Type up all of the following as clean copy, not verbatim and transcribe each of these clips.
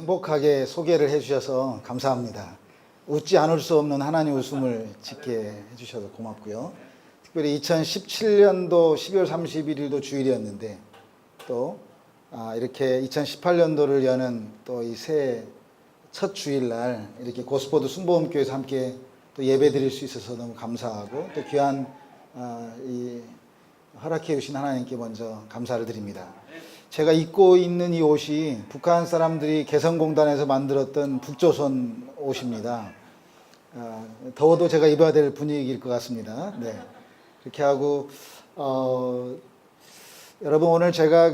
행복하게 소개를 해주셔서 감사합니다. 웃지 않을 수 없는 하나님 웃음을 짓게 해주셔서 고맙고요. 특별히 2017년도 12월 31일도 주일이었는데 또 이렇게 2018년도를 여는 또 이 새해 첫 주일날 이렇게 고스포드 순복음교회에서 함께 또 예배 드릴 수 있어서 너무 감사하고 또 귀한 이 허락해 주신 하나님께 먼저 감사를 드립니다. 제가 입고 있는 이 옷이 북한 사람들이 개성공단에서 만들었던 북조선 옷입니다. 더워도 제가 입어야 될 분위기일 것 같습니다. 네. 그렇게 하고 여러분 오늘 제가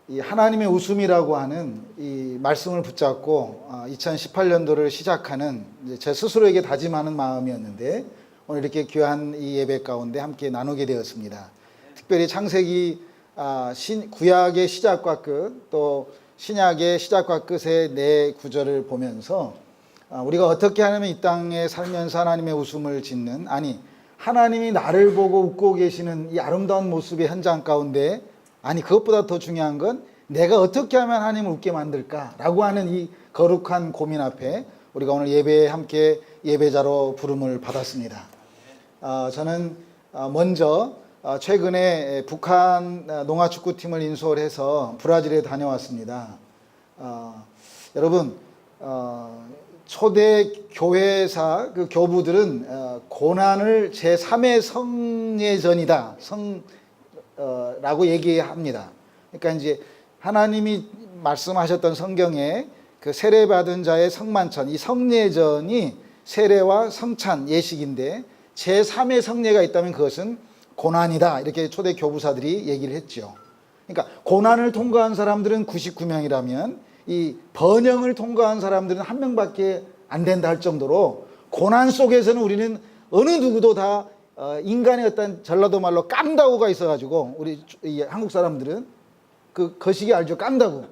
이 하나님의 웃음이라고 하는 이 말씀을 붙잡고 2018년도를 시작하는 제 스스로에게 다짐하는 마음이었는데 오늘 이렇게 귀한 이 예배 가운데 함께 나누게 되었습니다. 특별히 창세기 구약의 시작과 끝, 또 신약의 시작과 끝의 네 구절을 보면서 우리가 어떻게 하면 이 땅에 살면서 하나님의 웃음을 짓는, 아니 하나님이 나를 보고 웃고 계시는 이 아름다운 모습의 현장 가운데, 아니 그것보다 더 중요한 건 내가 어떻게 하면 하나님을 웃게 만들까라고 하는 이 거룩한 고민 앞에 우리가 오늘 예배에 함께 예배자로 부름을 받았습니다. 저는 먼저 최근에 북한 농아축구팀을 인솔해서 브라질에 다녀왔습니다. 여러분 초대 교회사 그 교부들은 고난을 제3의 성례전이다 라고 얘기합니다. 그러니까 이제 하나님이 말씀하셨던 성경에 그 세례받은 자의 성만찬, 이 성례전이 세례와 성찬 예식인데 제3의 성례가 있다면 그것은 고난이다, 이렇게 초대 교부사들이 얘기를 했죠. 그러니까 고난을 통과한 사람들은 99명이라면 이 번영을 통과한 사람들은 1명밖에 안 된다 할 정도로 고난 속에서는 우리는 어느 누구도 다 인간의 어떤 전라도 말로 깜다구가 있어가지고 우리 한국 사람들은 그 거시기 알죠? 깜다구.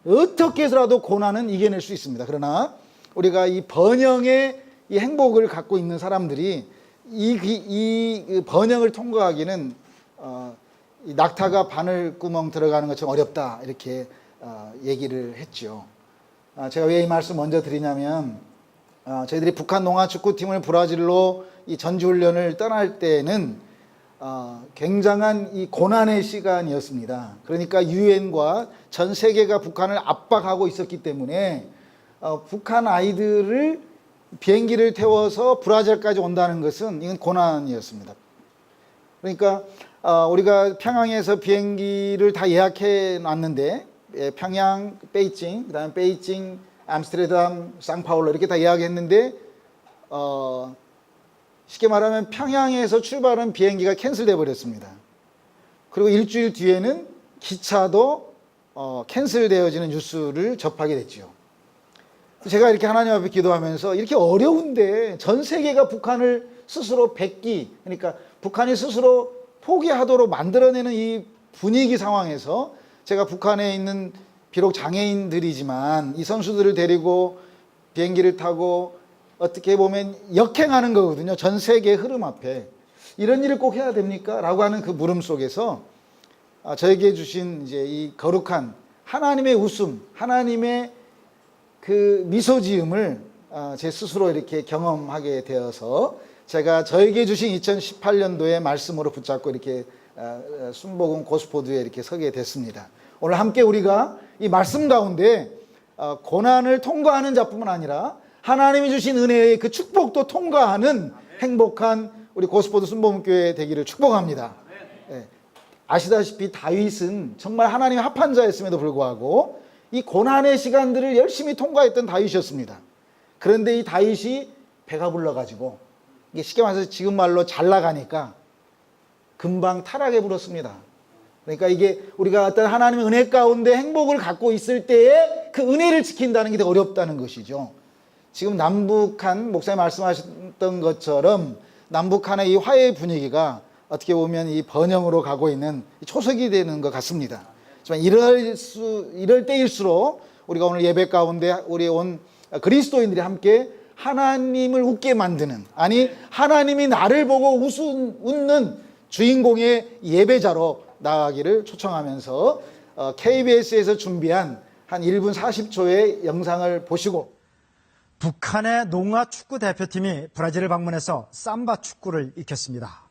어떻게 해서라도 고난은 이겨낼 수 있습니다. 그러나 우리가 이 번영의 이 행복을 갖고 있는 사람들이 이 번영을 통과하기는 이 낙타가 바늘구멍 들어가는 것처럼 어렵다, 이렇게 얘기를 했죠. 제가 왜 이 말씀 먼저 드리냐면 저희들이 북한 농아축구팀을 브라질로 이 전지훈련을 떠날 때는 굉장한 이 고난의 시간이었습니다. 그러니까 유엔과 전 세계가 북한을 압박하고 있었기 때문에 북한 아이들을 비행기를 태워서 브라질까지 온다는 것은 이건 고난이었습니다. 그러니까 우리가 평양에서 비행기를 다 예약해 놨는데 평양, 베이징, 그다음에 베이징, 암스테르담, 상파울로 이렇게 다 예약했는데 쉽게 말하면 평양에서 출발한 비행기가 캔슬돼 버렸습니다. 그리고 일주일 뒤에는 기차도 캔슬되어지는 뉴스를 접하게 됐죠. 제가 이렇게 하나님 앞에 기도하면서 이렇게 어려운데 전 세계가 북한을 스스로 뱉기, 그러니까 북한이 스스로 포기하도록 만들어내는 이 분위기 상황에서 제가 북한에 있는 비록 장애인들이지만 이 선수들을 데리고 비행기를 타고 어떻게 보면 역행하는 거거든요. 전 세계의 흐름 앞에. 이런 일을 꼭 해야 됩니까? 라고 하는 그 물음 속에서 저에게 주신 이제 이 거룩한 하나님의 웃음, 하나님의 그 미소 지음을 제 스스로 이렇게 경험하게 되어서 제가 저에게 주신 2018년도의 말씀으로 붙잡고 이렇게 순복음 고스포드에 이렇게 서게 됐습니다. 오늘 함께 우리가 이 말씀 가운데 고난을 통과하는 자뿐만 아니라 하나님이 주신 은혜의 그 축복도 통과하는 행복한 우리 고스포드 순복음교회 되기를 축복합니다. 네. 아시다시피 다윗은 정말 하나님의 합한 자였음에도 불구하고 이 고난의 시간들을 열심히 통과했던 다윗이었습니다. 그런데 이 다윗이 배가 불러가지고 이게 쉽게 말해서 지금 말로 잘 나가니까 금방 타락해 버렸습니다. 그러니까 이게 우리가 어떤 하나님의 은혜 가운데 행복을 갖고 있을 때에 그 은혜를 지킨다는 게 되게 어렵다는 것이죠. 지금 남북한 목사님 말씀하셨던 것처럼 남북한의 이 화해 분위기가 어떻게 보면 이 번영으로 가고 있는 초석이 되는 것 같습니다. 하지만 이럴 때일수록 우리가 오늘 예배 가운데 우리 온 그리스도인들이 함께 하나님을 웃게 만드는, 아니 하나님이 나를 보고 웃는 주인공의 예배자로 나아가기를 초청하면서 KBS에서 준비한 한 1분 40초의 영상을 보시고 북한의 농아 축구 대표팀이 브라질을 방문해서 삼바 축구를 익혔습니다.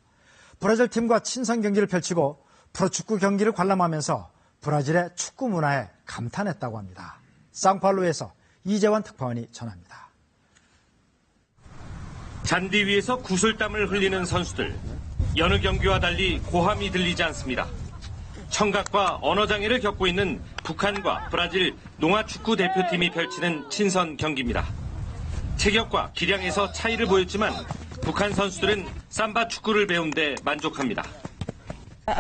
브라질 팀과 친선 경기를 펼치고 프로축구 경기를 관람하면서 브라질의 축구 문화에 감탄했다고 합니다. 상파울루에서 이재원 특파원이 전합니다. 잔디 위에서 구슬땀을 흘리는 선수들. 여느 경기와 달리 고함이 들리지 않습니다. 청각과 언어장애를 겪고 있는 북한과 브라질 농아축구 대표팀이 펼치는 친선 경기입니다. 체격과 기량에서 차이를 보였지만 북한 선수들은 삼바 축구를 배운 데 만족합니다.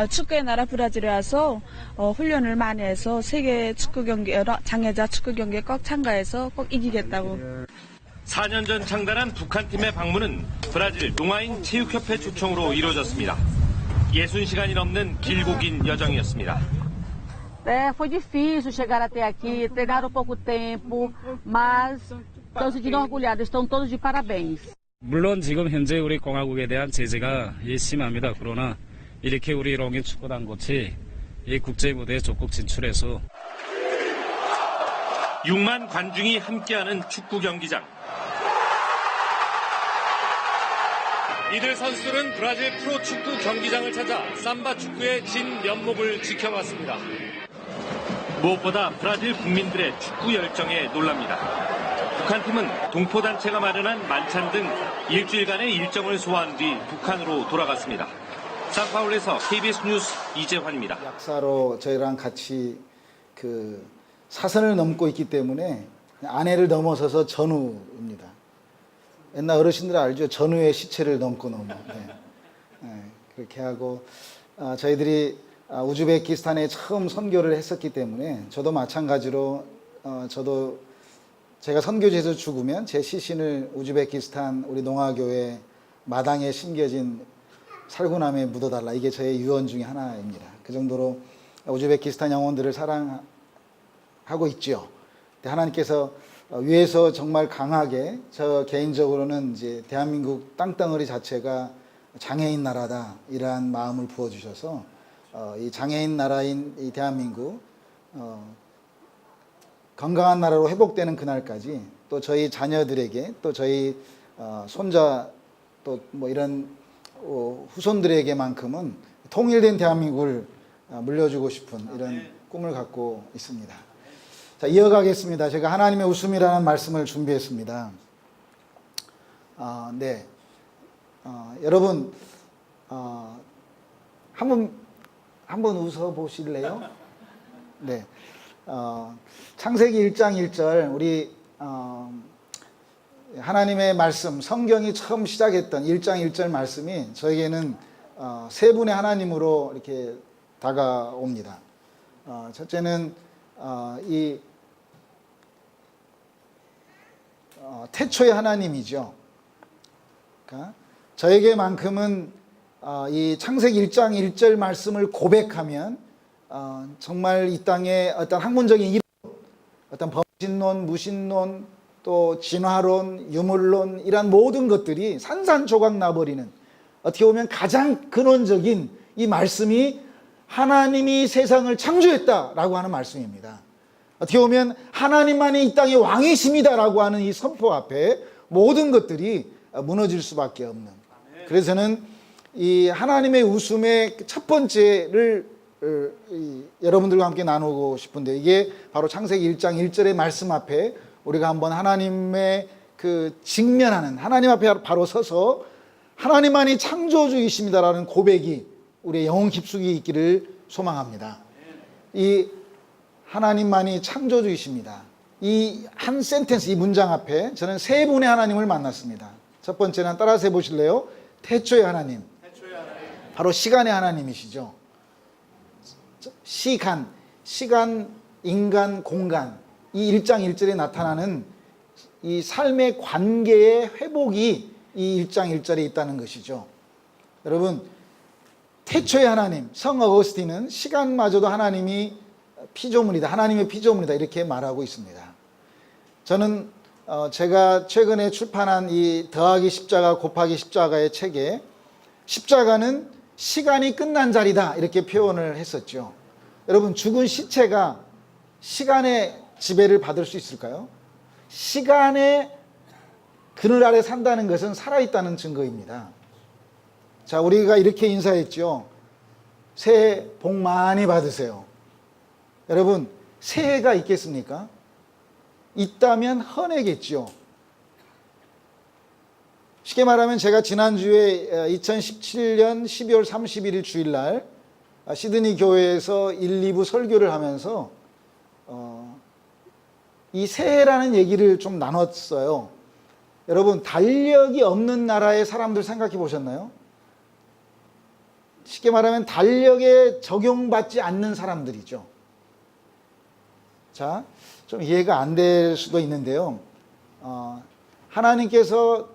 축구의 나라 브라질에 와서 훈련을 많이 해서 세계 축구 경기, 장애자 축구 경기에 꼭 참가해서 꼭 이기겠다고. 4년 전 창단한 북한팀의 방문은 브라질 농아인 체육협회 초청으로 이루어졌습니다. 60시간이 넘는 길고 긴 여정이었습니다. Foi difícil chegar até aqui, treinaram pouco tempo, mas estão se sentindo orgulhados, estão todos de parabéns. 물론 지금 현재 우리 공화국에 대한 제재가 심합니다. 그러나 이렇게 우리 농인 축구단꽃이 이 국제 무대에 적극 진출해서 6만 관중이 함께하는 축구 경기장. 이들 선수들은 브라질 프로축구 경기장을 찾아 삼바 축구의 진 면목을 지켜봤습니다. 무엇보다 브라질 국민들의 축구 열정에 놀랍니다. 북한팀은 동포단체가 마련한 만찬 등 일주일간의 일정을 소화한 뒤 북한으로 돌아갔습니다. 상파울에서 KBS 뉴스 이재환입니다. 약사로 저희랑 같이 사선을 넘고 있기 때문에 아내를 넘어서서 전우입니다. 옛날 어르신들 알죠? 전우의 시체를 넘고 넘어. 그렇게 하고 저희들이 우즈베키스탄에 처음 선교를 했었기 때문에 저도 마찬가지로 제가 선교지에서 죽으면 제 시신을 우즈베키스탄 우리 농아교회 마당에 심겨진 살구나무에 묻어달라. 이게 저의 유언 중에 하나입니다. 그 정도로 우즈베키스탄 영혼들을 사랑하고 있죠. 하나님께서 위에서 정말 강하게 저 개인적으로는 이제 대한민국 땅덩어리 자체가 장애인 나라다 이러한 마음을 부어주셔서 이 장애인 나라인 이 대한민국 건강한 나라로 회복되는 그날까지 또 저희 자녀들에게 또 저희 손자 또 뭐 이런 후손들에게만큼은 통일된 대한민국을 물려주고 싶은 이런 꿈을 갖고 있습니다. 자, 이어가겠습니다. 제가 하나님의 웃음이라는 말씀을 준비했습니다. 여러분 한번 웃어 보실래요? 네. 창세기 1장 1절 우리 하나님의 말씀 성경이 처음 시작했던 1장 1절 말씀이 저에게는 세 분의 하나님으로 이렇게 다가옵니다. 첫째는 이 태초의 하나님이죠. 그러니까 저에게만큼은 이 창세기 1장 1절 말씀을 고백하면 정말 이 땅에 어떤 학문적인 이론, 어떤 범신론, 무신론, 또 진화론, 유물론 이런 모든 것들이 산산조각 나버리는 어떻게 보면 가장 근원적인 이 말씀이 하나님이 세상을 창조했다라고 하는 말씀입니다. 어떻게 보면 하나님만이 이 땅의 왕이십니다라고 하는 이 선포 앞에 모든 것들이 무너질 수밖에 없는. 그래서는 이 하나님의 웃음의 첫 번째를 여러분들과 함께 나누고 싶은데 이게 바로 창세기 1장 1절의 말씀 앞에 우리가 한번 하나님의 직면하는 하나님 앞에 바로 서서 하나님만이 창조주이십니다라는 고백이 우리의 영혼 깊숙이 있기를 소망합니다. 이 하나님만이 창조주이십니다. 이 한 센텐스, 이 문장 앞에 저는 세 분의 하나님을 만났습니다. 첫 번째는 따라서 해보실래요? 태초의 하나님. 바로 시간의 하나님이시죠. 시간, 인간, 공간. 이 1장 1절에 나타나는 이 삶의 관계의 회복이 이 1장 1절에 있다는 것이죠. 여러분, 태초의 하나님, 성 어거스틴은 시간마저도 하나님이 피조물이다, 하나님의 피조물이다 이렇게 말하고 있습니다. 저는 제가 최근에 출판한 이 더하기 십자가 곱하기 십자가의 책에 십자가는 시간이 끝난 자리다 이렇게 표현을 했었죠. 여러분, 죽은 시체가 시간의 지배를 받을 수 있을까요? 시간의 그늘 아래 산다는 것은 살아있다는 증거입니다. 자, 우리가 이렇게 인사했죠. 새해 복 많이 받으세요. 여러분, 새해가 있겠습니까? 있다면 헌해겠죠. 쉽게 말하면 제가 지난주에 2017년 12월 31일 주일날 시드니 교회에서 1, 2부 설교를 하면서 이 새해라는 얘기를 좀 나눴어요. 여러분, 달력이 없는 나라의 사람들 생각해 보셨나요? 쉽게 말하면 달력에 적용받지 않는 사람들이죠. 자, 좀 이해가 안 될 수도 있는데요. 하나님께서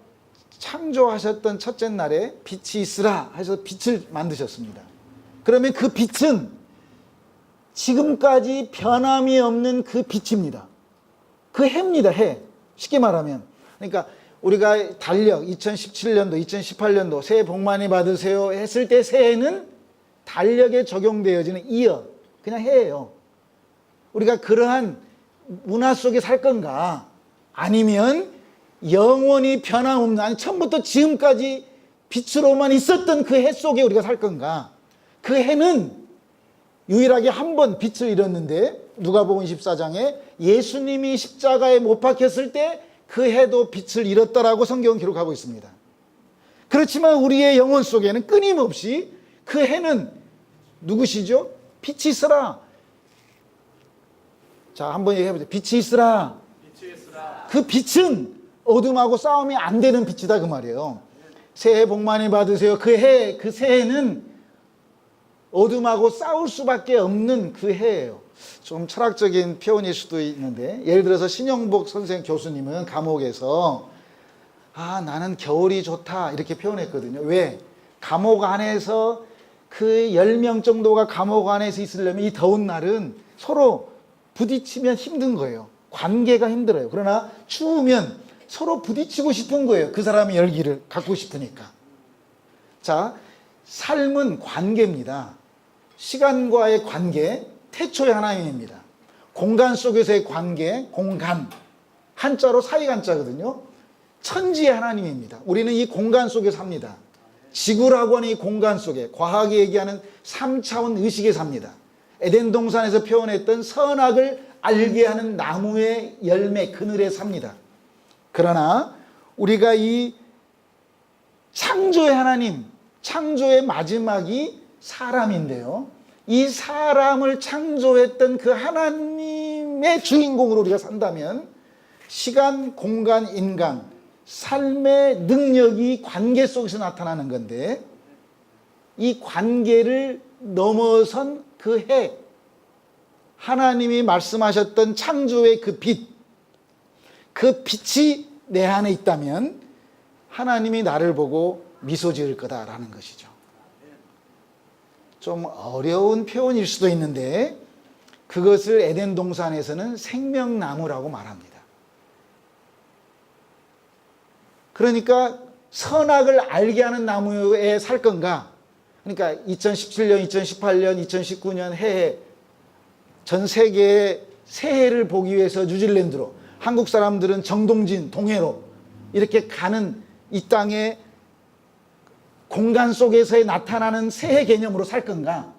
창조하셨던 첫째 날에 빛이 있으라 해서 빛을 만드셨습니다. 그러면 그 빛은 지금까지 변함이 없는 그 빛입니다. 그 해입니다, 해. 쉽게 말하면. 그러니까 우리가 달력 2017년도, 2018년도 새해 복 많이 받으세요 했을 때 새해는 달력에 적용되어지는 이어, 그냥 해예요. 우리가 그러한 문화 속에 살 건가? 아니면 영원히 변함없는, 아니 처음부터 지금까지 빛으로만 있었던 그 해 속에 우리가 살 건가? 그 해는 유일하게 한 번 빛을 잃었는데 누가복음 24장에 예수님이 십자가에 못 박혔을 때 그 해도 빛을 잃었다라고 성경은 기록하고 있습니다. 그렇지만 우리의 영혼 속에는 끊임없이 그 해는 누구시죠? 빛이 있으라. 자, 한번 얘기해보세요. 빛이 있으라. 그 빛은 어둠하고 싸움이 안 되는 빛이다 그 말이에요. 새해 복 많이 받으세요. 그 새해는 어둠하고 싸울 수밖에 없는 그 해예요. 좀 철학적인 표현일 수도 있는데, 예를 들어서 신영복 선생 교수님은 감옥에서 나는 겨울이 좋다 이렇게 표현했거든요. 왜? 감옥 안에서 그 10명 정도가 감옥 안에서 있으려면 이 더운 날은 서로 부딪히면 힘든 거예요. 관계가 힘들어요. 그러나 추우면 서로 부딪히고 싶은 거예요. 그 사람의 열기를 갖고 싶으니까. 자, 삶은 관계입니다. 시간과의 관계, 태초의 하나님입니다. 공간 속에서의 관계, 공간. 한자로 사이간자거든요. 천지의 하나님입니다. 우리는 이 공간 속에 삽니다. 지구라고 하는 이 공간 속에, 과학이 얘기하는 3차원 의식에 삽니다. 에덴 동산에서 표현했던 선악을 알게 하는 나무의 열매, 그늘에 삽니다. 그러나 우리가 이 창조의 하나님, 창조의 마지막이 사람인데요. 이 사람을 창조했던 그 하나님의 주인공으로 우리가 산다면 시간, 공간, 인간, 삶의 능력이 관계 속에서 나타나는 건데, 이 관계를 넘어선 그 해, 하나님이 말씀하셨던 창조의 그 빛, 그 빛이 내 안에 있다면 하나님이 나를 보고 미소 지을 거다라는 것이죠. 좀 어려운 표현일 수도 있는데 그것을 에덴 동산에서는 생명나무라고 말합니다. 그러니까 선악을 알게 하는 나무에 살 건가? 그러니까 2017년, 2018년, 2019년 해에 전 세계의 새해를 보기 위해서 뉴질랜드로, 한국 사람들은 정동진, 동해로 이렇게 가는 이 땅에 공간 속에서 나타나는 새해 개념으로 살 건가?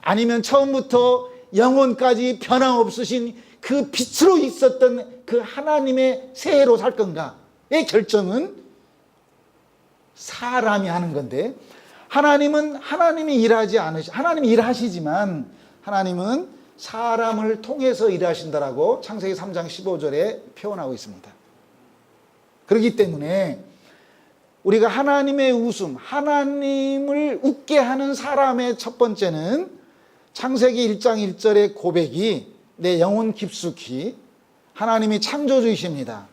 아니면 처음부터 영혼까지 변함없으신 그 빛으로 있었던 그 하나님의 새해로 살 건가의 결정은 사람이 하는 건데, 하나님이 일하지 하나님이 일하시지만 하나님은 사람을 통해서 일하신다라고 창세기 3장 15절에 표현하고 있습니다. 그렇기 때문에 우리가 하나님의 웃음, 하나님을 웃게 하는 사람의 첫 번째는 창세기 1장 1절의 고백이 내 영혼 깊숙이 하나님이 창조주이십니다.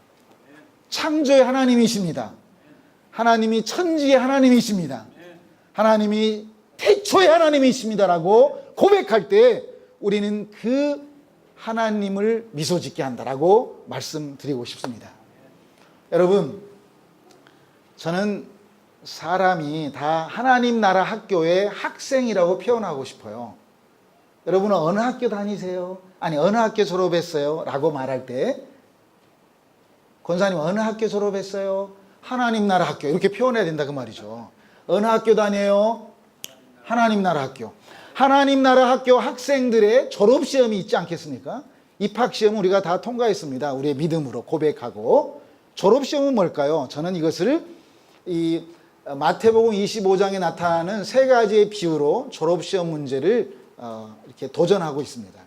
창조의 하나님이십니다. 하나님이 천지의 하나님이십니다. 하나님이 태초의 하나님이십니다라고 고백할 때 우리는 그 하나님을 미소 짓게 한다라고 말씀드리고 싶습니다. 여러분, 저는 사람이 다 하나님 나라 학교의 학생이라고 표현하고 싶어요. 여러분은 어느 학교 다니세요? 아니 어느 학교 졸업했어요? 라고 말할 때 권사님 어느 학교 졸업했어요? 하나님 나라 학교 이렇게 표현해야 된다 그 말이죠. 어느 학교 다녀요? 하나님 나라 학교. 하나님 나라 학교 학생들의 졸업시험이 있지 않겠습니까? 입학시험 우리가 다 통과했습니다. 우리의 믿음으로 고백하고. 졸업시험은 뭘까요? 저는 이것을 이 마태복음 25장에 나타나는 세 가지의 비유로 졸업시험 문제를 이렇게 도전하고 있습니다.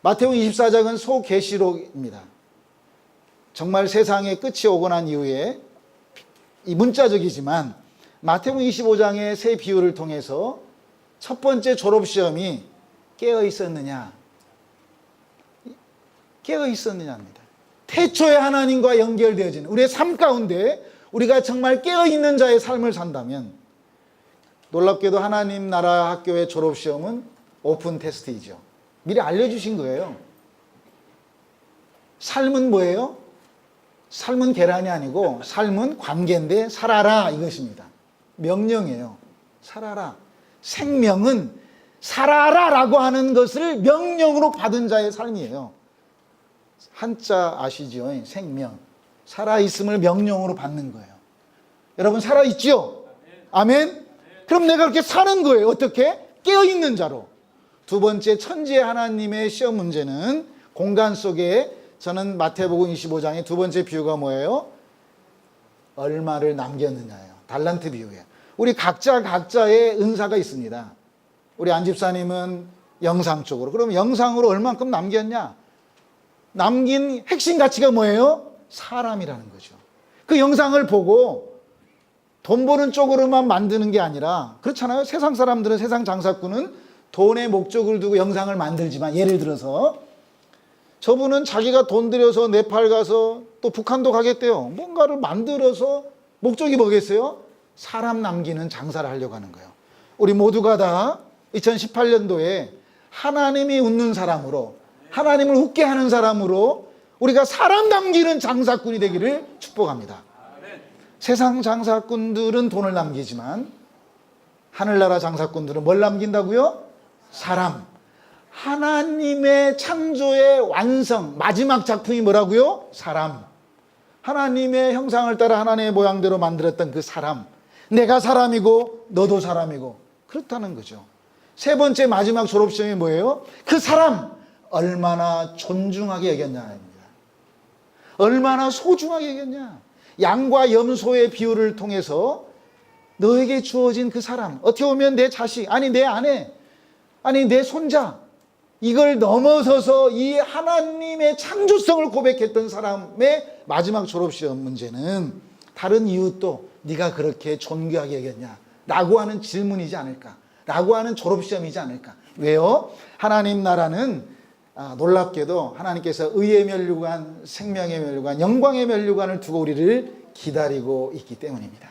마태복음 24장은 소계시록입니다. 정말 세상의 끝이 오고 난 이후에 이 문자적이지만 마태복음 25장의 세 비유를 통해서 첫 번째 졸업시험이 깨어 있었느냐, 깨어 있었느냐입니다. 태초에 하나님과 연결되어지는 우리의 삶 가운데 우리가 정말 깨어있는 자의 삶을 산다면 놀랍게도 하나님 나라 학교의 졸업시험은 오픈 테스트이죠. 미리 알려주신 거예요. 삶은 뭐예요? 삶은 계란이 아니고 삶은 관계인데 살아라 이것입니다. 명령이에요. 살아라. 생명은 살아라라고 하는 것을 명령으로 받은 자의 삶이에요. 한자 아시죠? 생명. 살아있음을 명령으로 받는 거예요. 여러분 살아있죠? 아멘? 그럼 내가 그렇게 사는 거예요. 어떻게? 깨어있는 자로. 두 번째 천지의 하나님의 시험 문제는 공간 속에 저는 마태복음 25장의 두 번째 비유가 뭐예요? 얼마를 남겼느냐예요. 달란트 비유예요. 우리 각자의 은사가 있습니다. 우리 안 집사님은 영상 쪽으로. 그럼 영상으로 얼만큼 남겼냐? 남긴 핵심 가치가 뭐예요? 사람이라는 거죠. 그 영상을 보고 돈 버는 쪽으로만 만드는 게 아니라 그렇잖아요. 세상 사람들은 세상 장사꾼은 돈의 목적을 두고 영상을 만들지만 예를 들어서 저분은 자기가 돈 들여서 네팔 가서 또 북한도 가겠대요. 뭔가를 만들어서 목적이 뭐겠어요? 사람 남기는 장사를 하려고 하는 거예요. 우리 모두가 다 2018년도에 하나님이 웃는 사람으로 하나님을 웃게 하는 사람으로 우리가 사람 남기는 장사꾼이 되기를 축복합니다. 세상 장사꾼들은 돈을 남기지만 하늘나라 장사꾼들은 뭘 남긴다고요? 사람. 하나님의 창조의 완성, 마지막 작품이 뭐라고요? 사람. 하나님의 형상을 따라 하나님의 모양대로 만들었던 그 사람. 내가 사람이고 너도 사람이고 그렇다는 거죠. 세 번째 마지막 졸업시험이 뭐예요? 그 사람 얼마나 존중하게 여겼냐입니다. 얼마나 소중하게 여겼냐. 양과 염소의 비유를 통해서 너에게 주어진 그 사람, 어떻게 보면 내 자식, 아니 내 아내, 아니 내 손자, 이걸 넘어서서 이 하나님의 창조성을 고백했던 사람의 마지막 졸업시험 문제는 다른 이유도 네가 그렇게 존귀하게 여겼냐 라고 하는 질문이지 않을까, 라고 하는 졸업시험이지 않을까. 왜요? 하나님 나라는 놀랍게도 하나님께서 의의 면류관, 생명의 면류관, 영광의 면류관을 두고 우리를 기다리고 있기 때문입니다.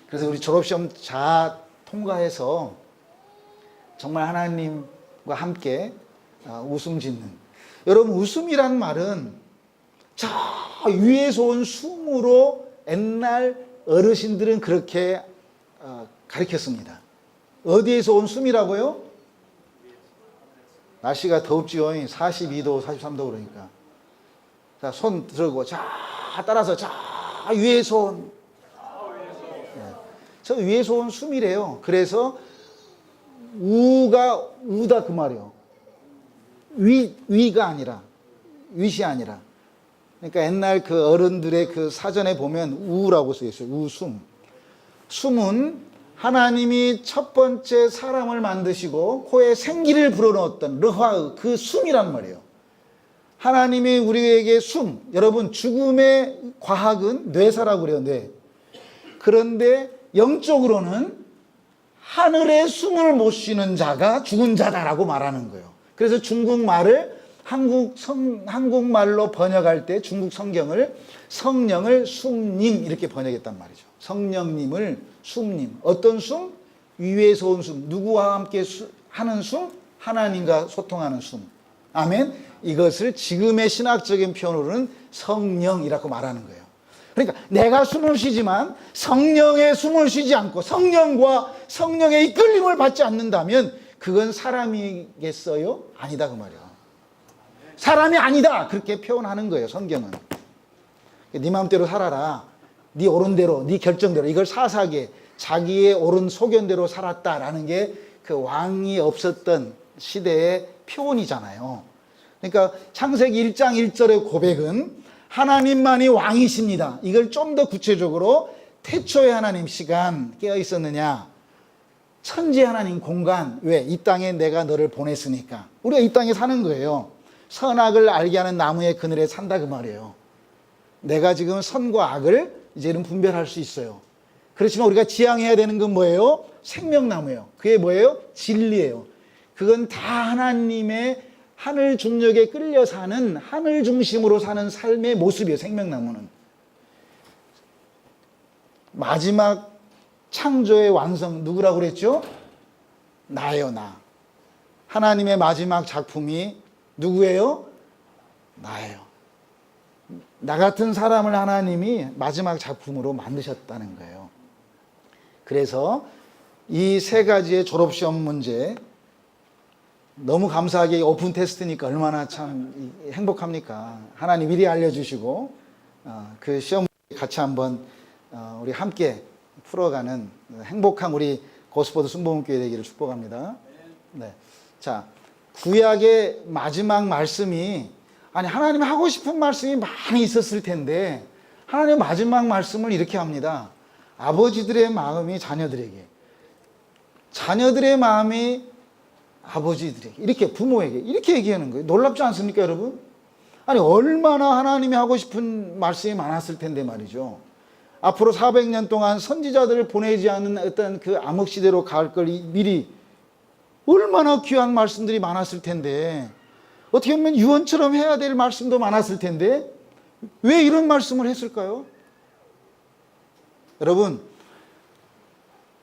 그래서 우리 졸업시험 잘 통과해서 정말 하나님과 함께 웃음 짓는. 여러분 웃음이란 말은 저 위에서 온 숨으로 옛날 어르신들은 그렇게 가르쳤습니다. 어디에서 온 숨이라고요? 날씨가 덥지요. 42도, 43도 그러니까. 자, 손 들고 자 따라서 자 위에서 온. 저 위에서 온 숨이래요. 그래서 우가 우다 그 말이에요. 위가 아니라 윗이 아니라. 그러니까 옛날 그 어른들의 그 사전에 보면 우라고 써 있어요. 우숨. 숨은 하나님이 첫 번째 사람을 만드시고 코에 생기를 불어넣었던 르화의 그 숨이란 말이에요. 하나님이 우리에게 숨, 여러분 죽음의 과학은 뇌사라고 그래요. 뇌. 그런데 영적으로는 하늘에 숨을 못 쉬는 자가 죽은 자다라고 말하는 거예요. 그래서 중국말을 한국말로 번역할 때 중국 성경을 성령을 숨님 이렇게 번역했단 말이죠. 성령님을 숨님. 어떤 숨? 위에서 온 숨. 누구와 함께 하는 숨? 하나님과 소통하는 숨. 아멘. 이것을 지금의 신학적인 표현으로는 성령이라고 말하는 거예요. 그러니까 내가 숨을 쉬지만 성령의 숨을 쉬지 않고 성령과 성령의 이끌림을 받지 않는다면 그건 사람이겠어요? 아니다 그 말이에요. 사람이 아니다. 그렇게 표현하는 거예요, 성경은. 네 마음대로 살아라. 네 옳은 대로, 네 결정대로. 이걸 사사기에 자기의 옳은 소견대로 살았다라는 게 그 왕이 없었던 시대의 표현이잖아요. 그러니까 창세기 1장 1절의 고백은 하나님만이 왕이십니다. 이걸 좀 더 구체적으로 태초에 하나님 시간 깨어 있었느냐? 천지 하나님 공간. 왜? 이 땅에 내가 너를 보냈으니까. 우리가 이 땅에 사는 거예요. 선악을 알게 하는 나무의 그늘에 산다 그 말이에요. 내가 지금 선과 악을 이제는 분별할 수 있어요. 그렇지만 우리가 지향해야 되는 건 뭐예요? 생명나무예요. 그게 뭐예요? 진리예요. 그건 다 하나님의 하늘 중력에 끌려 사는, 하늘 중심으로 사는 삶의 모습이에요. 생명나무는. 마지막 창조의 완성 누구라고 그랬죠? 나예요, 나. 하나님의 마지막 작품이 누구예요? 나예요. 나 같은 사람을 하나님이 마지막 작품으로 만드셨다는 거예요. 그래서 이 세 가지의 졸업시험 문제, 너무 감사하게 오픈 테스트니까 얼마나 참 행복합니까? 하나님 미리 알려주시고 그 시험 같이 한번 우리 함께 풀어가는 행복한 우리 고스포드 순복음교회 되기를 축복합니다. 네. 자, 구약의 마지막 말씀이, 아니 하나님 하고 싶은 말씀이 많이 있었을 텐데 하나님 마지막 말씀을 이렇게 합니다. 아버지들의 마음이 자녀들에게, 자녀들의 마음이 아버지들에게, 이렇게 부모에게 이렇게 얘기하는 거예요. 놀랍지 않습니까, 여러분? 아니 얼마나 하나님이 하고 싶은 말씀이 많았을 텐데 말이죠. 앞으로 400년 동안 선지자들을 보내지 않은 어떤 그 암흑시대로 갈 걸 미리 얼마나 귀한 말씀들이 많았을 텐데, 어떻게 보면 유언처럼 해야 될 말씀도 많았을 텐데 왜 이런 말씀을 했을까요? 여러분,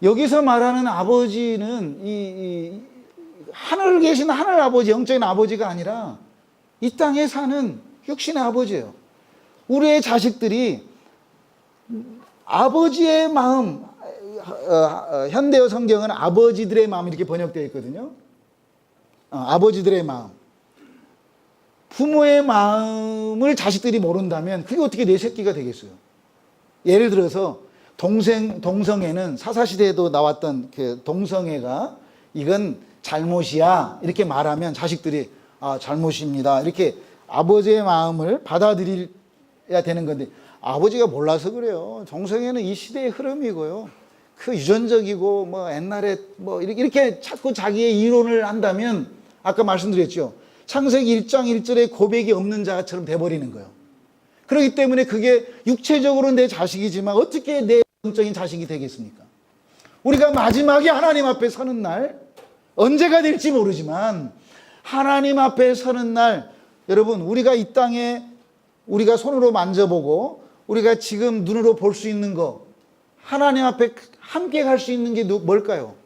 여기서 말하는 아버지는 이 하늘에 계신 하늘 아버지, 영적인 아버지가 아니라 이 땅에 사는 육신의 아버지예요. 우리의 자식들이 아버지의 마음, 현대어 성경은 아버지들의 마음 이렇게 번역되어 있거든요. 아버지들의 마음. 부모의 마음을 자식들이 모른다면 그게 어떻게 내 새끼가 되겠어요? 예를 들어서 동성애는 사사시대에도 나왔던 그 동성애가 이건 잘못이야 이렇게 말하면 자식들이 잘못입니다 이렇게 아버지의 마음을 받아들여야 되는 건데, 아버지가 몰라서 그래요. 동성애는 이 시대의 흐름이고요. 그 유전적이고 뭐 옛날에 뭐 이렇게 자꾸 자기의 이론을 한다면 아까 말씀드렸죠. 창세기 1장 1절에 고백이 없는 자처럼 돼버리는 거예요. 그렇기 때문에 그게 육체적으로 내 자식이지만 어떻게 내 영적인 자식이 되겠습니까? 우리가 마지막에 하나님 앞에 서는 날, 언제가 될지 모르지만 하나님 앞에 서는 날, 여러분 우리가 이 땅에 우리가 손으로 만져보고 우리가 지금 눈으로 볼 수 있는 거, 하나님 앞에 함께 갈 수 있는 게 뭘까요?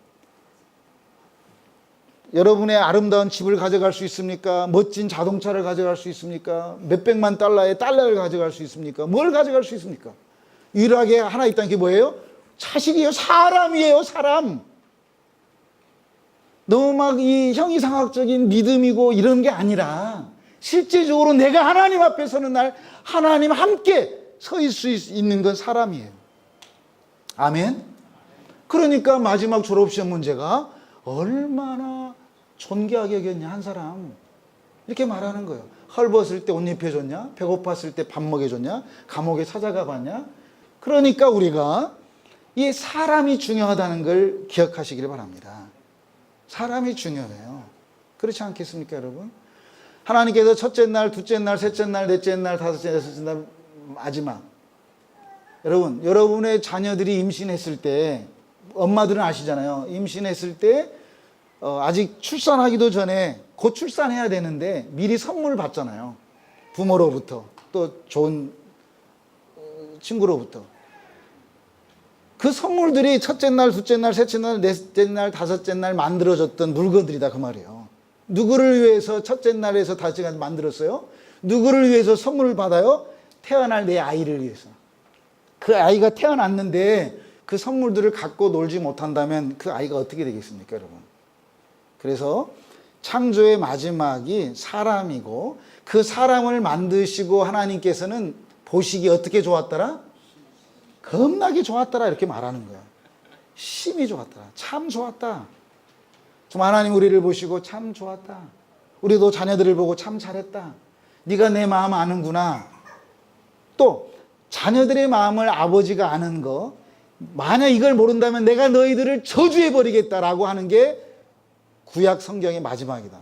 여러분의 아름다운 집을 가져갈 수 있습니까? 멋진 자동차를 가져갈 수 있습니까? 몇백만 달러의 달러를 가져갈 수 있습니까? 뭘 가져갈 수 있습니까? 유일하게 하나 있다는 게 뭐예요? 자식이에요. 사람이에요. 사람. 너무 막 이 형이상학적인 믿음이고 이런 게 아니라 실제적으로 내가 하나님 앞에 서는 날 하나님 함께 서 있을 수 있는 건 사람이에요. 아멘. 그러니까 마지막 졸업시험 문제가 얼마나 존귀하게 여겼냐, 한 사람. 이렇게 말하는 거예요. 헐벗을 때 옷 입혀줬냐? 배고팠을 때 밥 먹여줬냐? 감옥에 찾아가 봤냐? 그러니까 우리가 이 사람이 중요하다는 걸 기억하시길 바랍니다. 사람이 중요해요. 그렇지 않겠습니까, 여러분? 하나님께서 첫째 날, 둘째 날, 셋째 날, 넷째 날, 다섯째 날, 여섯째 날, 마지막. 여러분, 여러분의 자녀들이 임신했을 때, 엄마들은 아시잖아요. 임신했을 때 아직 출산하기도 전에 곧 출산해야 되는데 미리 선물 받잖아요. 부모로부터, 또 좋은 친구로부터. 그 선물들이 첫째 날, 둘째 날, 셋째 날, 넷째 날, 다섯째 날 만들어졌던 물건들이다 그 말이에요. 누구를 위해서 첫째 날에서 다섯째 날 만들었어요? 누구를 위해서 선물을 받아요? 태어날 내 아이를 위해서. 그 아이가 태어났는데 그 선물들을 갖고 놀지 못한다면 그 아이가 어떻게 되겠습니까, 여러분? 그래서 창조의 마지막이 사람이고, 그 사람을 만드시고 하나님께서는 보시기 어떻게 좋았더라? 겁나게 좋았더라 이렇게 말하는 거야. 심히 좋았더라. 참 좋았다. 정말 하나님 우리를 보시고 참 좋았다. 우리도 자녀들을 보고 참 잘했다. 네가 내 마음 아는구나. 또 자녀들의 마음을 아버지가 아는 거, 만약 이걸 모른다면 내가 너희들을 저주해버리겠다라고 하는 게 구약 성경의 마지막이다.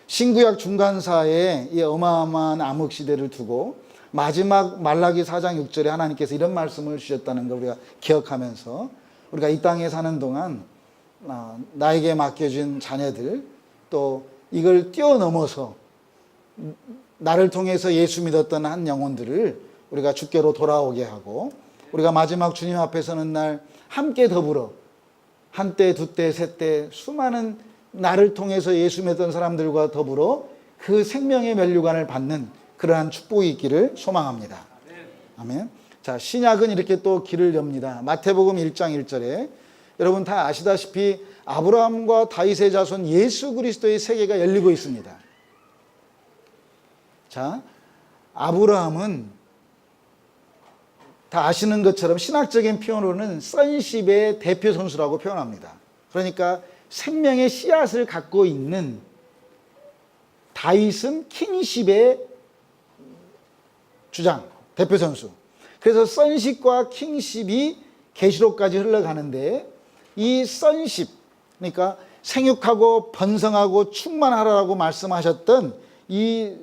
신구약 중간사에 이 어마어마한 암흑시대를 두고 마지막 말라기 4장 6절에 하나님께서 이런 말씀을 주셨다는 걸 우리가 기억하면서 우리가 이 땅에 사는 동안 나에게 맡겨진 자녀들, 또 이걸 뛰어넘어서 나를 통해서 예수 믿었던 한 영혼들을 우리가 주께로 돌아오게 하고, 우리가 마지막 주님 앞에 서는 날 함께 더불어 한때, 두때, 세때 수많은 나를 통해서 예수 믿었던 사람들과 더불어 그 생명의 면류관을 받는 그러한 축복이 있기를 소망합니다. 아멘. 자, 신약은 이렇게 또 길을 엽니다. 마태복음 1장 1절에 여러분 다 아시다시피 아브라함과 다윗의 자손 예수 그리스도의 세계가 열리고 있습니다. 자, 아브라함은 다 아시는 것처럼 신학적인 표현으로는 선십의 대표 선수라고 표현합니다. 그러니까 생명의 씨앗을 갖고 있는, 다윗은 킹십의 주장, 대표 선수. 그래서 선십과 킹십이 계시록까지 흘러가는데, 이 선십, 그러니까 생육하고 번성하고 충만하라고 말씀하셨던 이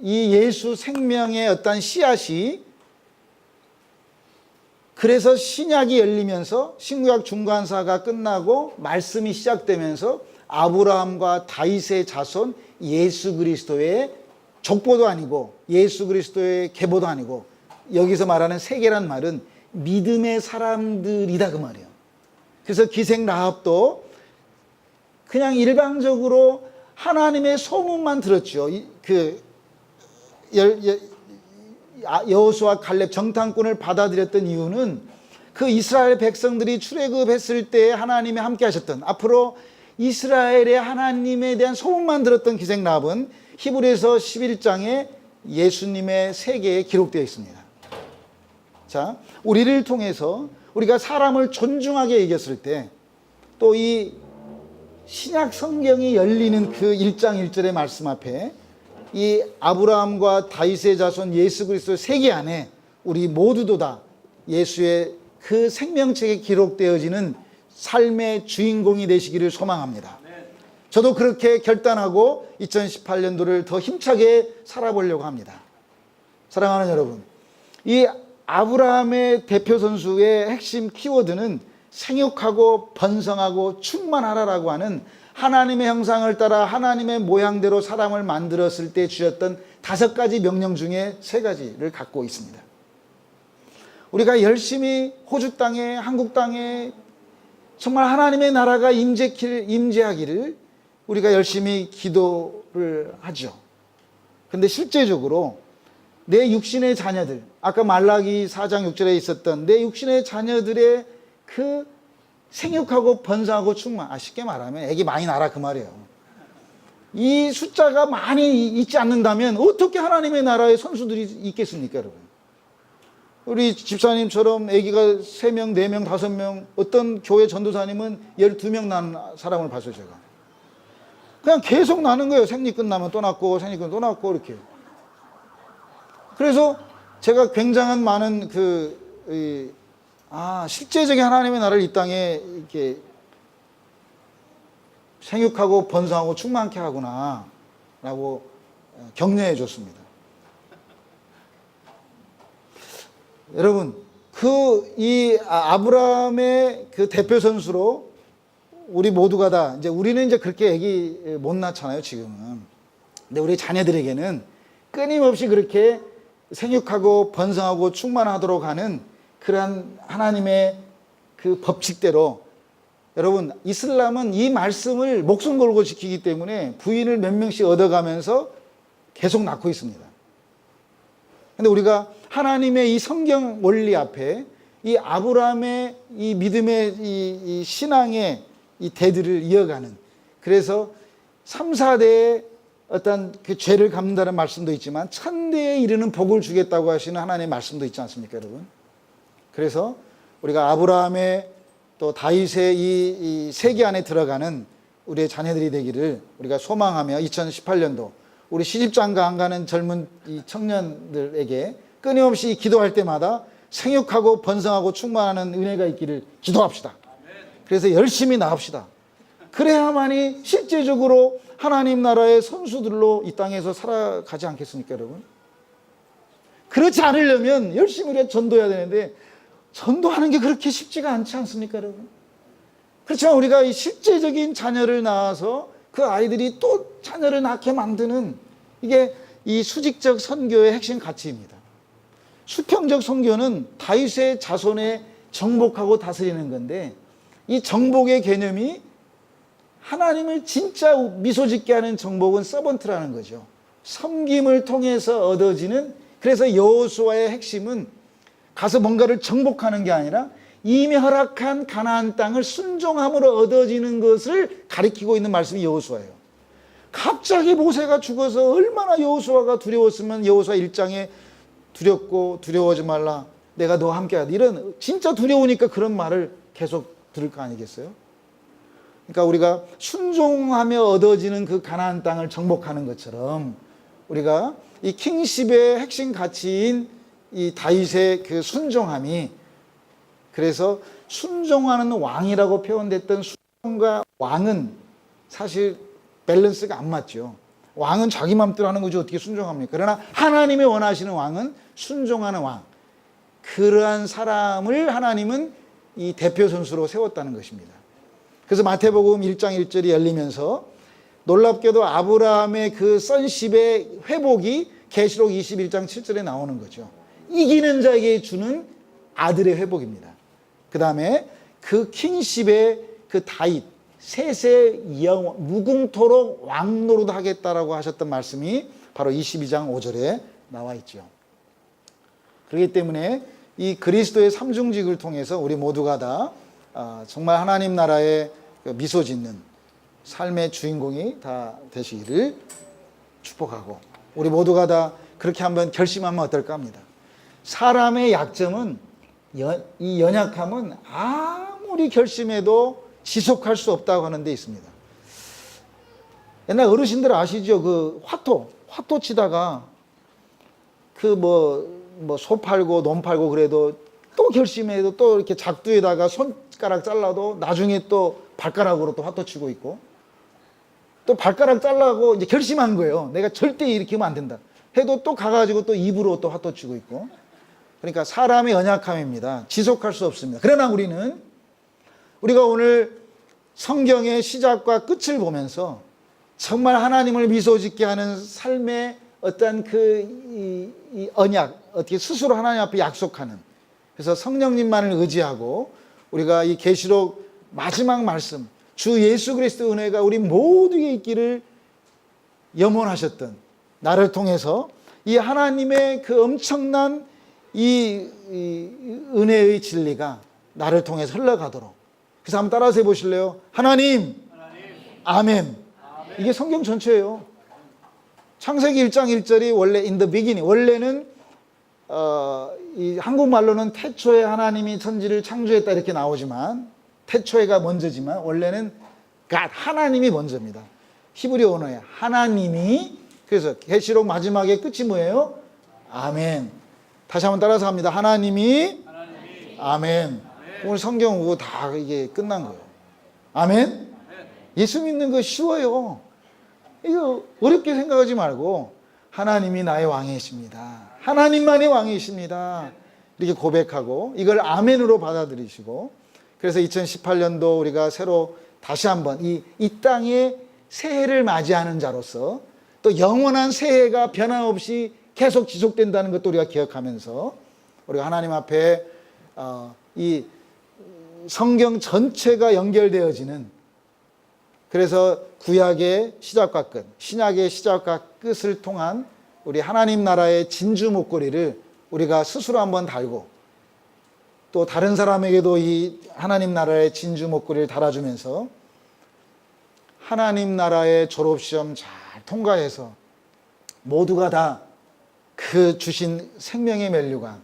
예수 생명의 어떤 씨앗이, 그래서 신약이 열리면서 신구약 중간사가 끝나고 말씀이 시작되면서 아브라함과 다윗의 자손 예수 그리스도의 족보도 아니고 예수 그리스도의 계보도 아니고, 여기서 말하는 세계란 말은 믿음의 사람들이다 그 말이에요. 그래서 기생 라합도 그냥 일방적으로 하나님의 소문만 들었죠. 여호수아 갈렙 정탐꾼을 받아들였던 이유는 그 이스라엘 백성들이 출애굽했을 때 하나님이 함께 하셨던, 앞으로 이스라엘의 하나님에 대한 소문만 들었던 기생 라합은 히브리서 11장에 예수님의 세계에 기록되어 있습니다. 자, 우리를 통해서 우리가 사람을 존중하게 여겼을 때, 또 이 신약 성경이 열리는 그 1장 1절의 말씀 앞에 이 아브라함과 다윗의 자손 예수 그리스도의 세계 안에 우리 모두도 다 예수의 그 생명책에 기록되어지는 삶의 주인공이 되시기를 소망합니다. 저도 그렇게 결단하고 2018년도를 더 힘차게 살아보려고 합니다. 사랑하는 여러분, 이 아브라함의 대표 선수의 핵심 키워드는 생육하고 번성하고 충만하라라고 하는 하나님의 형상을 따라 하나님의 모양대로 사람을 만들었을 때 주셨던 5가지 명령 중에 3가지를 갖고 있습니다. 우리가 열심히 호주 땅에, 한국 땅에 정말 하나님의 나라가 임재하기를 우리가 열심히 기도를 하죠. 그런데 실제적으로 내 육신의 자녀들, 아까 말라기 4장 6절에 있었던 내 육신의 자녀들의 그 생육하고 번성하고 충만, 쉽게 말하면 애기 많이 낳아라 그 말이에요. 이 숫자가 많이 있지 않는다면 어떻게 하나님의 나라의 선수들이 있겠습니까, 여러분? 우리 집사님처럼 애기가 3명, 4명, 5명, 어떤 교회 전도사님은 12명 낳은 사람을 봤어요, 제가. 그냥 계속 나는 거예요. 생리 끝나면 또 낳고, 생리 끝나면 또 낳고, 이렇게. 그래서 제가 굉장한 많은 실제적인 하나님의 나라를 이 땅에 이렇게 생육하고 번성하고 충만케 하구나 라고 격려해 줬습니다. 여러분, 아브라함의 그 대표 선수로 우리 모두가 다, 우리는 그렇게 애기 못 낳잖아요, 지금은. 근데 우리 자녀들에게는 끊임없이 그렇게 생육하고 번성하고 충만하도록 하는 그러한 하나님의 그 법칙대로, 여러분, 이슬람은 이 말씀을 목숨 걸고 지키기 때문에 부인을 몇 명씩 얻어가면서 계속 낳고 있습니다. 근데 우리가 하나님의 이 성경 원리 앞에 이 아브라함의 이 믿음의 이 신앙의 이 대들을 이어가는, 그래서 3, 4대의 어떤 그 죄를 갚는다는 말씀도 있지만 천대에 이르는 복을 주겠다고 하시는 하나님의 말씀도 있지 않습니까, 여러분? 그래서 우리가 아브라함의 또 다윗의 이 세계 안에 들어가는 우리의 자녀들이 되기를 우리가 소망하며 2018년도 우리 시집장가 안 가는 젊은 이 청년들에게 끊임없이 기도할 때마다 생육하고 번성하고 충만하는 은혜가 있기를 기도합시다. 그래서 열심히 나갑시다. 그래야만이 실제적으로 하나님 나라의 선수들로 이 땅에서 살아가지 않겠습니까, 여러분? 그렇지 않으려면 열심히 우리가 전도해야 되는데 전도하는 게 그렇게 쉽지가 않지 않습니까, 여러분? 그렇지만 우리가 이 실제적인 자녀를 낳아서 그 아이들이 또 자녀를 낳게 만드는 이게 이 수직적 선교의 핵심 가치입니다. 수평적 선교는 다윗의 자손에 정복하고 다스리는 건데 이 정복의 개념이 하나님을 진짜 미소 짓게 하는 정복은 서번트라는 거죠. 섬김을 통해서 얻어지는, 그래서 여호수아의 핵심은 가서 뭔가를 정복하는 게 아니라 이미 허락한 가나안 땅을 순종함으로 얻어지는 것을 가리키고 있는 말씀이 여호수아예요. 갑자기 모세가 죽어서 얼마나 여호수아가 두려웠으면 여호수아 1장에 두렵고 두려워하지 말라, 내가 너와 함께하다, 이런 진짜 두려우니까 그런 말을 계속 들을 거 아니겠어요? 그러니까 우리가 순종하며 얻어지는 그 가나안 땅을 정복하는 것처럼 우리가 이 킹십의 핵심 가치인 이 다윗의 그 순종함이, 그래서 순종하는 왕이라고 표현됐던 순종과 왕은 사실 밸런스가 안 맞죠. 왕은 자기 맘대로 하는 거지 어떻게 순종합니까? 그러나 하나님이 원하시는 왕은 순종하는 왕, 그러한 사람을 하나님은 이 대표 선수로 세웠다는 것입니다. 그래서 마태복음 1장 1절이 열리면서 놀랍게도 아브라함의 그 선십의 회복이 계시록 21장 7절에 나오는 거죠. 이기는 자에게 주는 아들의 회복입니다. 그 다음에 그 킹십의 그 다윗 세세 영원 무궁토록 왕노릇 하겠다라고 하셨던 말씀이 바로 22장 5절에 나와 있죠. 그렇기 때문에 이 그리스도의 삼중직을 통해서 우리 모두가 다 정말 하나님 나라에 미소 짓는 삶의 주인공이 다 되시기를 축복하고, 우리 모두가 다 그렇게 한번 결심하면 어떨까 합니다. 사람의 약점은, 이 연약함은 아무리 결심해도 지속할 수 없다고 하는 데 있습니다. 옛날 어르신들 아시죠? 그 화토 치다가 그 소 팔고 논 팔고 그래도 또 결심해도 또 이렇게 작두에다가 손가락 잘라도 나중에 또 발가락으로 또 화토 치고 있고, 또 발가락 잘라고 이제 결심한 거예요. 내가 절대 이렇게 하면 안 된다 해도 또 가가지고 또 입으로 또 화토 치고 있고. 그러니까 사람의 연약함입니다. 지속할 수 없습니다. 그러나 우리가 오늘 성경의 시작과 끝을 보면서 정말 하나님을 미소 짓게 하는 삶의 어떤 이 언약, 어떻게 스스로 하나님 앞에 약속하는, 그래서 성령님만을 의지하고 우리가 이 계시록 마지막 말씀, 주 예수 그리스도 은혜가 우리 모두에게 있기를 염원하셨던, 나를 통해서 이 하나님의 그 엄청난 이 은혜의 진리가 나를 통해서 흘러가도록. 그래서 한번 따라서 해보실래요? 하나님. 아멘. 이게 성경 전체예요. 창세기 1장 1절이 원래 in the beginning, 원래는 이 한국말로는 태초에 하나님이 천지를 창조했다 이렇게 나오지만, 태초에가 먼저지만 원래는 God, 하나님이 먼저입니다. 히브리 언어에 하나님이. 그래서 계시록 마지막에 끝이 뭐예요? 아멘. 다시 한번 따라서 합니다. 하나님이. 아멘. 오늘 성경 보고 다 이게 끝난 거예요. 아멘. 예수 믿는 거 쉬워요. 이거 어렵게 생각하지 말고 하나님이 나의 왕이십니다. 하나님만이 왕이십니다. 이렇게 고백하고 이걸 아멘으로 받아들이시고, 그래서 2018년도 우리가 새로 다시 한번 이 땅에 새해를 맞이하는 자로서 또 영원한 새해가 변함없이 계속 지속된다는 것도 우리가 기억하면서 우리가 하나님 앞에 이 성경 전체가 연결되어지는, 그래서 구약의 시작과 끝, 신약의 시작과 끝을 통한 우리 하나님 나라의 진주 목걸이를 우리가 스스로 한번 달고, 또 다른 사람에게도 이 하나님 나라의 진주 목걸이를 달아주면서 하나님 나라의 졸업시험 잘 통과해서 모두가 다 그 주신 생명의 면류관,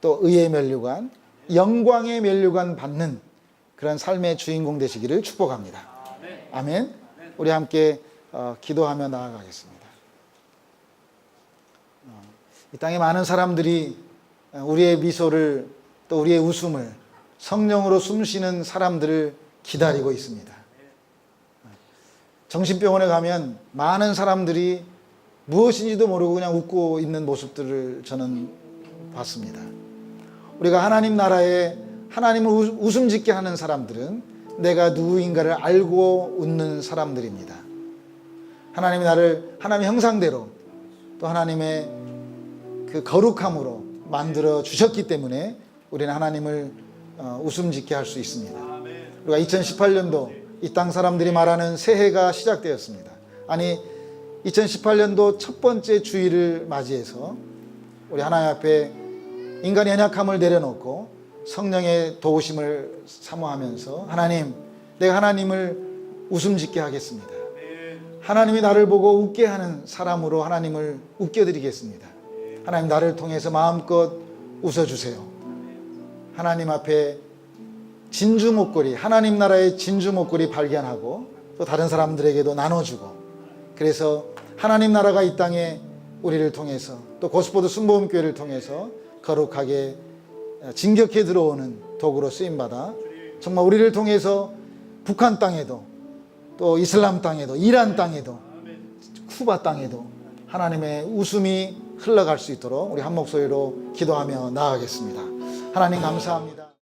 또 의의 면류관, 영광의 면류관 받는 그런 삶의 주인공 되시기를 축복합니다. 아멘. 우리 함께 기도하며 나아가겠습니다. 이 땅에 많은 사람들이 우리의 미소를, 또 우리의 웃음을, 성령으로 숨쉬는 사람들을 기다리고 있습니다. 정신병원에 가면 많은 사람들이 무엇인지도 모르고 그냥 웃고 있는 모습들을 저는 봤습니다. 우리가 하나님 나라에 하나님을 웃음 짓게 하는 사람들은 내가 누구인가를 알고 웃는 사람들입니다. 하나님이 나를 하나님의 형상대로 또 하나님의 그 거룩함으로 만들어 주셨기 때문에 우리는 하나님을 웃음 짓게 할 수 있습니다. 우리가 2018년도 이 땅 사람들이 말하는 새해가 시작되었습니다. 아니 2018년도 첫 번째 주일을 맞이해서 우리 하나님 앞에 인간의 연약함을 내려놓고 성령의 도우심을 사모하면서 하나님, 내가 하나님을 웃음 짓게 하겠습니다. 하나님이 나를 보고 웃게 하는 사람으로 하나님을 웃겨드리겠습니다. 하나님, 나를 통해서 마음껏 웃어주세요. 하나님 앞에 진주 목걸이, 하나님 나라의 진주 목걸이 발견하고 또 다른 사람들에게도 나눠주고, 그래서 하나님 나라가 이 땅에 우리를 통해서 또 고스포드 순복음교회를 통해서 거룩하게 진격해 들어오는 도구로 쓰임받아 정말 우리를 통해서 북한 땅에도 또 이슬람 땅에도 이란 땅에도 쿠바 땅에도 하나님의 웃음이 흘러갈 수 있도록 우리 한 목소리로 기도하며 나아가겠습니다. 하나님 감사합니다.